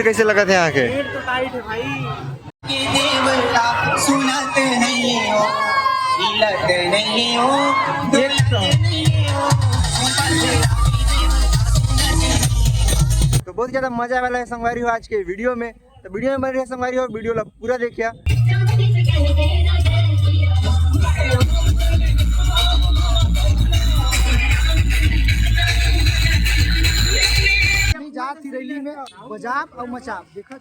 कैसे लगा थे यहाँ के? तो टाइट है भाई। तो बहुत ज़्यादा मजा वाला है संगवारी हो आज के वीडियो में। तो वीडियो में बने रहे संगवारी हो, वीडियो पूरा देखिए। जात रैली में बजाब और मचाब देखा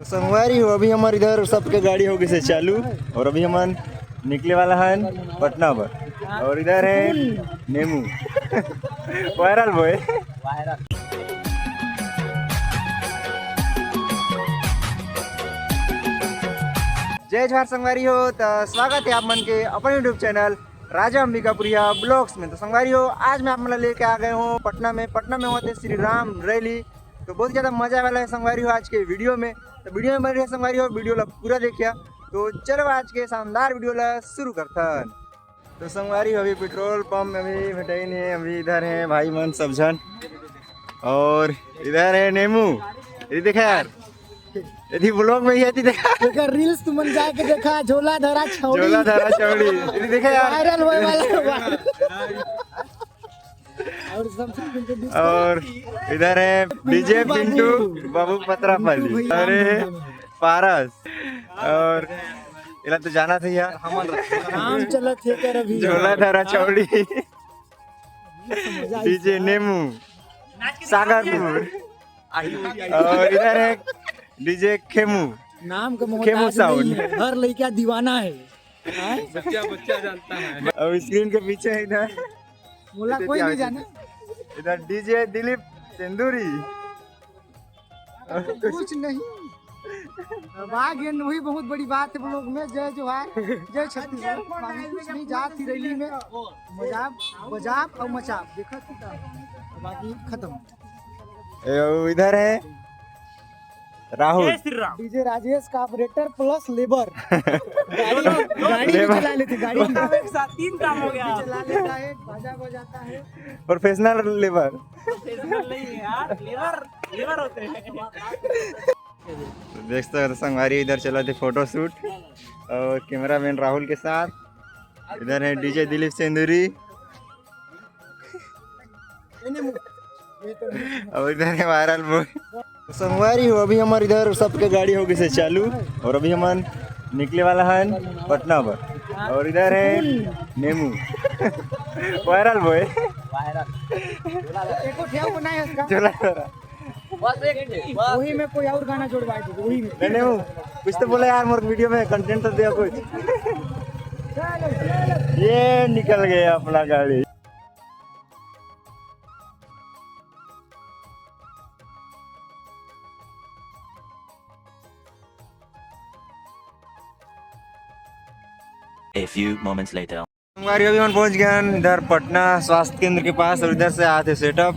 संगवारी हो अभी हमारे इधर सबके गाड़ी हो गई से चालू और अभी हम निकले वाला है पटना पर और इधर है नेमू वायरल बॉय। जय जवाहर संगवारी हो। तो स्वागत है आप मन के अपने यूट्यूब चैनल राजा अंबिकापुरिया ब्लॉग्स में। तो संगवारी हो आज मैं आप मन लेके आ गए हूँ पटना में होते श्री राम रैली। तो बहुत ज़्यादा मजा वाला है संगवारी हो आज के वीडियो में। तो वीडियो में बने रहे संगवारी हो, वीडियो पूरा देखिए। तो चलो आज के शानदार वीडियो शुरू करता है। तो संगवारी अभी पेट्रोल पंप में अभी भेटाई नहीं है। अभी इधर है भाई मन सब जन और इधर है नेमू। ये देखा यार, यदि ब्लॉग में ही आती देखा रील्स तुम जाके देखा झोला धरा चौड़ी ये देखा यार वायरल होए वाला। और इधर है डीजे पिंटू बाबू पतरापल्ली, अरे पारस और इला तो जाना था यार काम चलत है कर अभी झोला धरा चौड़ी डीजे नेमू सागरपुर और इधर है डीजे खेमू। नाम का खेमू साउंड हर लड़का दीवाना है बच्चा जानता है। और स्क्रीन के पीछे इधर बोला कोई नहीं जाने। इधर डीजे दिलीप सिंदूरी कुछ नहीं भाग्य वही बहुत बड़ी बात है ब्लॉग में। जय जोहार जय छत्तीसगढ़। कुछ नहीं जात ही रैली में बजाब और मचाब देखा बाकी खत्म। इधर है राहुल डीजे राजेश का ऑपरेटर प्लस लेबर गाड़ी भी चला लेते गाड़ी एक साथ 3 काम हो गया। चला लेता है, बाजा बजाता है। प्रोफेशनल लेबर प्रोफेशनल नहीं है यार, लेबर होते हैं। देख सकते हो संगवारी इधर चला थे फोटो शूट और कैमरामैन राहुल के साथ। इधर है डीजे दिलीप सिंदूरी और इधर है वायरल बॉय। संगवारी हो अभी हमारे इधर सबके गाड़ी हो गई से चालू और अभी हम निकले वाला है पटना पर और इधर है नेमू वायरल बॉय। वही में कोई और गाना जोड़वाए थे वही में। नेमू कुछ तो बोला यार मोर वीडियो में कंटेंट तो दिया कुछ। ये निकल गया अपना गाड़ी। A few moments later. संगवारी अभी हम पहुंच गए इधर पटना स्वास्थ्य केंद्र के पास और इधर से आए थे सेटअप।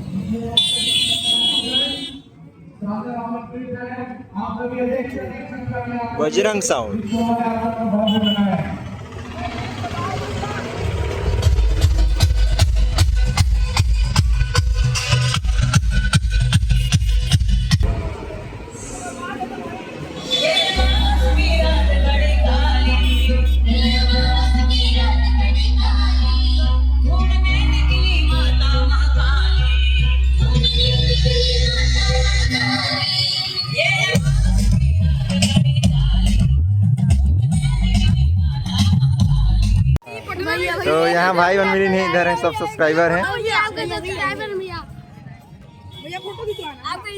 बजरंग साउंड तो यहाँ भाई बहन मिली नहीं, इधर है सब सब्सक्राइबर हैं।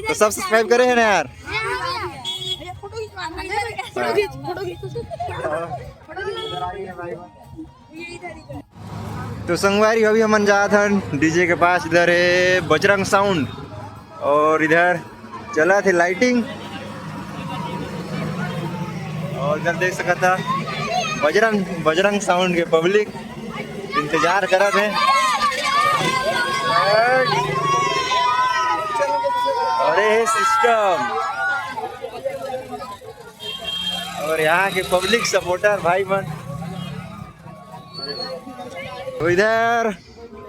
तो सब सब्सक्राइब करे हैं ना यार। तो संगवारी अभी हम जा था डीजे के पास। इधर है बजरंग साउंड और इधर चला थे लाइटिंग और इधर देख सका था बजरंग साउंड के पब्लिक इंतजार करा थे। अरे सिस्टम और यहाँ के पब्लिक सपोर्टर भाई बहन। तो इधर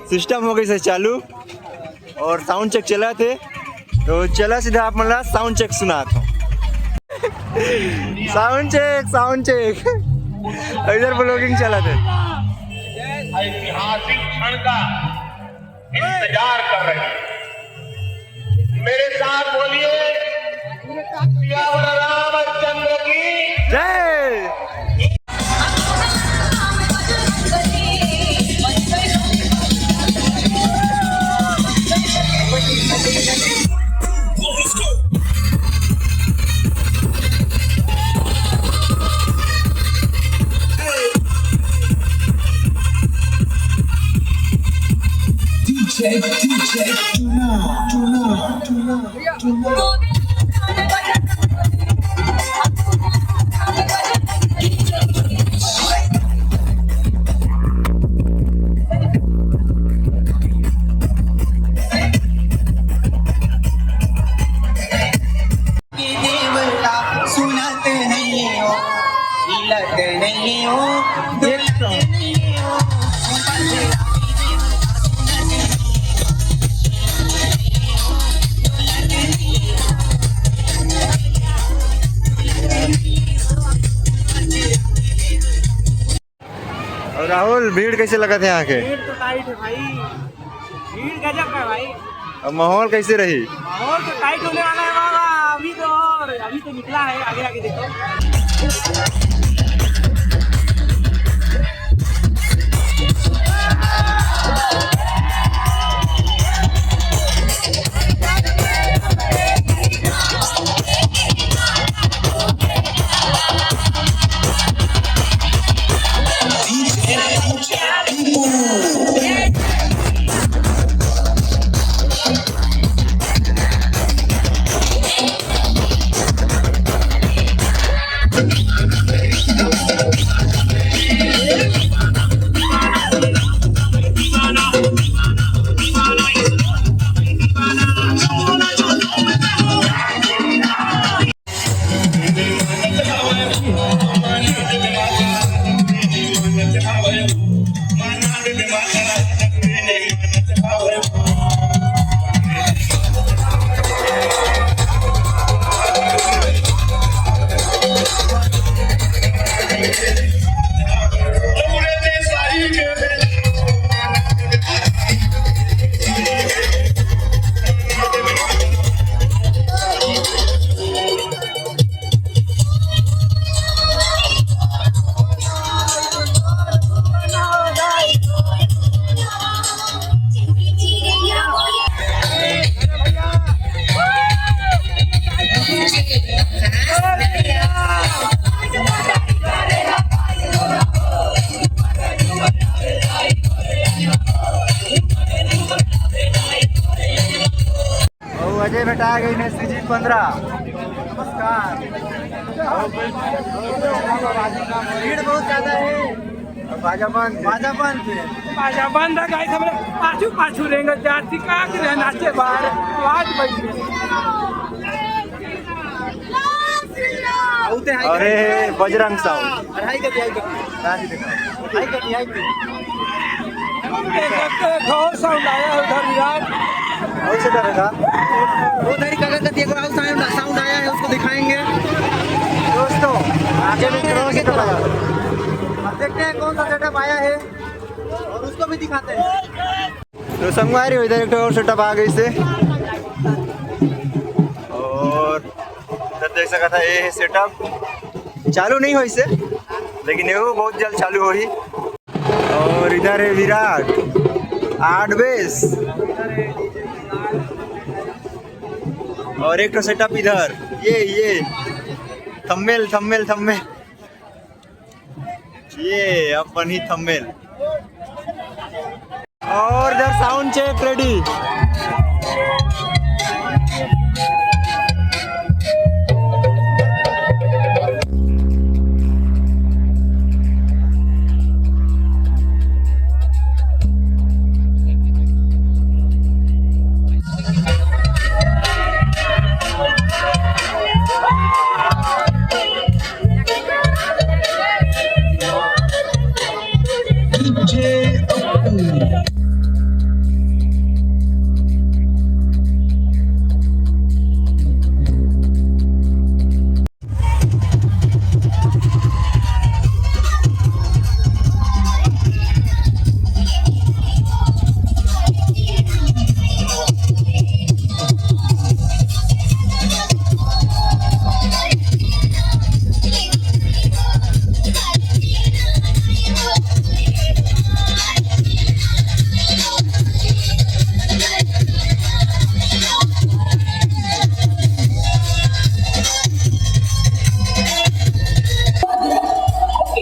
सिस्टम हो गई से चालू और साउंड चेक चला थे, तो चला सीधा आप मतलब साउंड चेक सुना था। साउंड चेक इधर ब्लॉगिंग चला थे। ऐतिहासिक क्षण का इंतजार कर रहे हैं। मेरे साथ बोलिए, सियावर रामचंद्र की जय। सुनत नहीं हो, हिलत नहीं हो, दिलत नहीं हो। और राहुल भीड़ कैसे लगा थे यहाँ के? भीड़ तो टाइट है भाई, भीड़ गजब है भाई। और माहौल कैसे रही? माहौल तो टाइट होने वाला है बाबा। अभी तो निकला है, आगे आगे देखो। अजय बेटा आ गई ने सीजी 15। नमस्कार। भीड़ बहुत ज्यादा है। बाजा बंद है गाइस, हमरे पाछू रहेंगे जाति का के नाचे बाहर आवाज बज गई। अरे बजरंग साउंड अढ़ाई का दिहाई और साउंड आया उधर विराट और से डरेगा। उधर ही काका का एक और साउंड आया है, उसको दिखाएंगे दोस्तों। आगे भी क्रॉस से बजा। अब देखते हैं कौन सा सेटअप आया है और उसको भी दिखाते हैं। तो संगवारी हो इधर एक और सेटअप आ गई से, और इधर देख सका था ये सेटअप चालू नहीं हो इसे, लेकिन ये बहुत जल्द चालू हो ही। और इधर है विराट 8 बेस और एक तो सेटअप इधर ये थंबनेल ये अपन ही थंबनेल। और इधर साउंड चेक रेडी।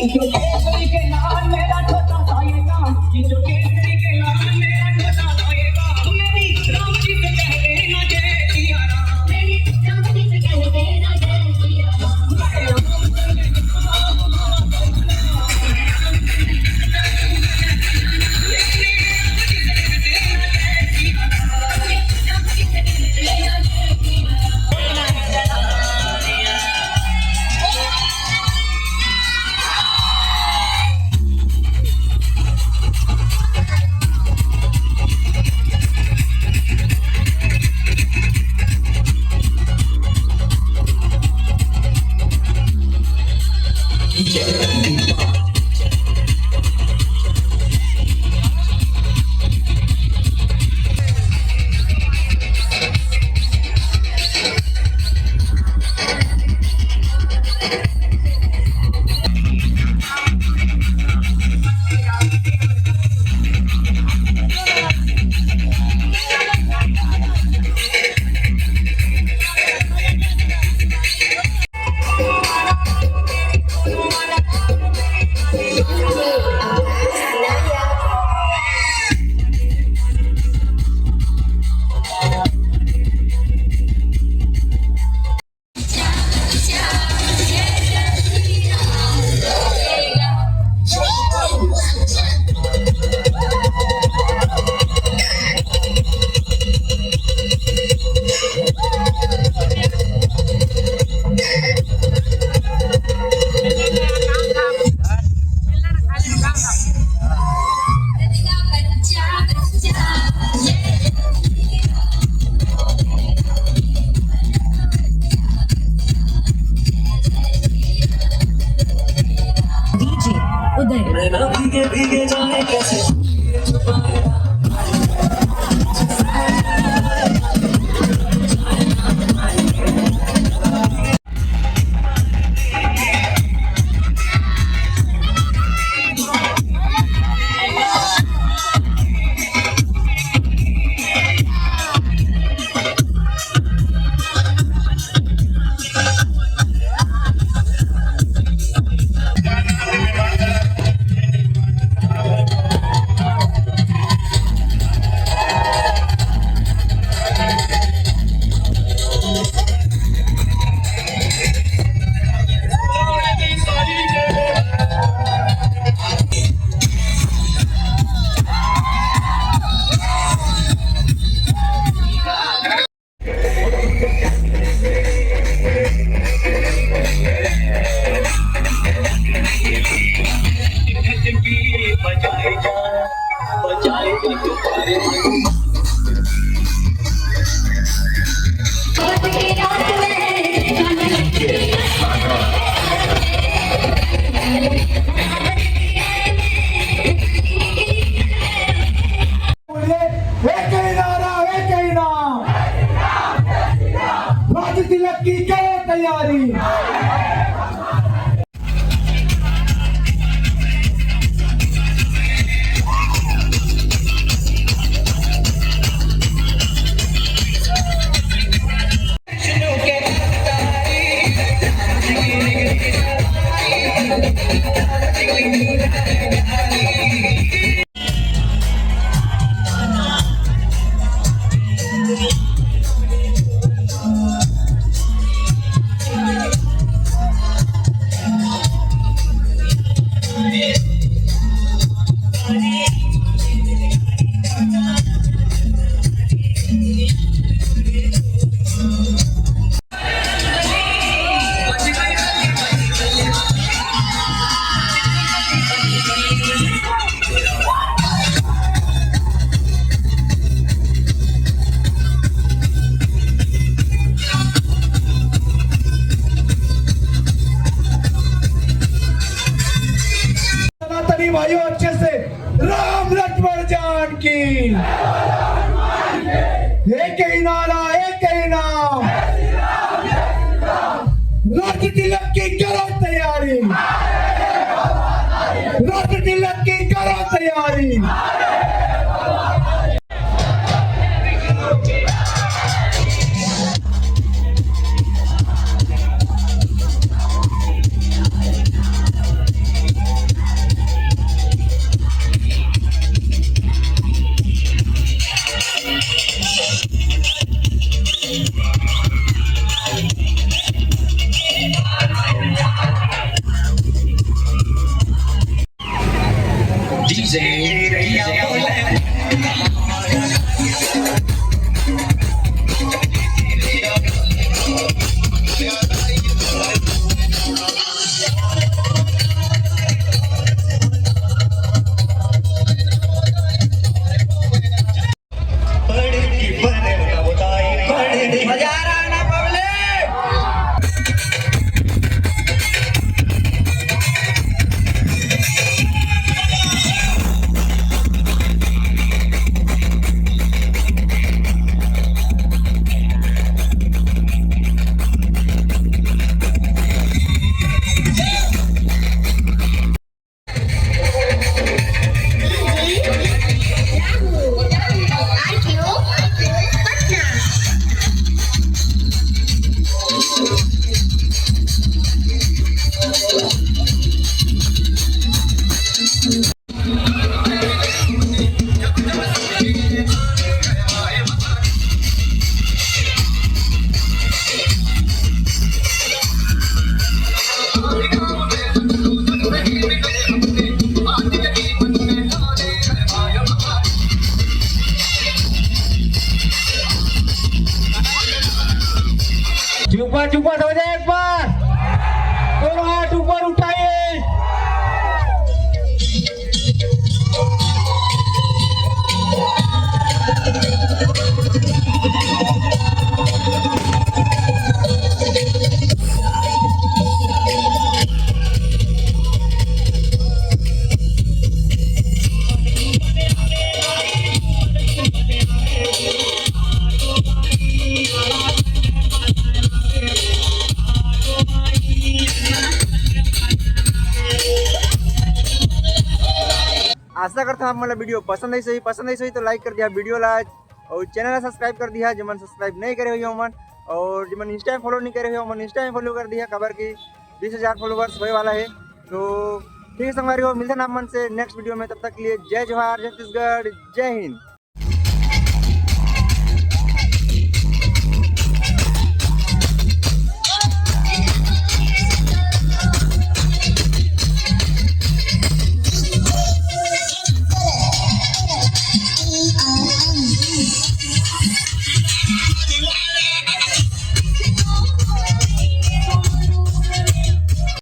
केसरी के लाल मेरा छोटा सा ये गाँव, जो केसरी के लाल मेरा छोटा सा ये गाँव, मेरी राम जी से कह देना जय सिया राम, मेरी राम जी से कह देना जय सिया राम। भीगे भीगे जाने कैसे तिलक की करो तैयारी। भाइयों अच्छे से राम लक्ष्मण जानकी, एक ही नारा एक ही नाम, राष्ट्र तिलक की करो तैयारी, राष्ट्र तिलक की करो तैयारी। चिड़ैया बोले बड़े की बने का बताई बड़े मजा आ रहा है ना पब्लिक। ऊपर ऊपर हो जाए एक बार, दोनों हाथ ऊपर उठाइए। आशा करता हूँ मला वीडियो पसंद आई सही तो लाइक कर दिया वीडियो ला और चैनल सब्सक्राइब कर दिया जो मन सब्सक्राइब नहीं करे हुए हो मन, और जो मन इंस्टा फॉलो नहीं करे हो मन इंस्टा में फॉलो कर दिया। खबर की 20,000 फॉलोवर्स होने वाला है। तो ठीक है संगवारी हो, मिलते हैं आप मन से नेक्स्ट वीडियो में। तब तक के लिए जय जोहार, जय छत्तीसगढ़, जय हिंद।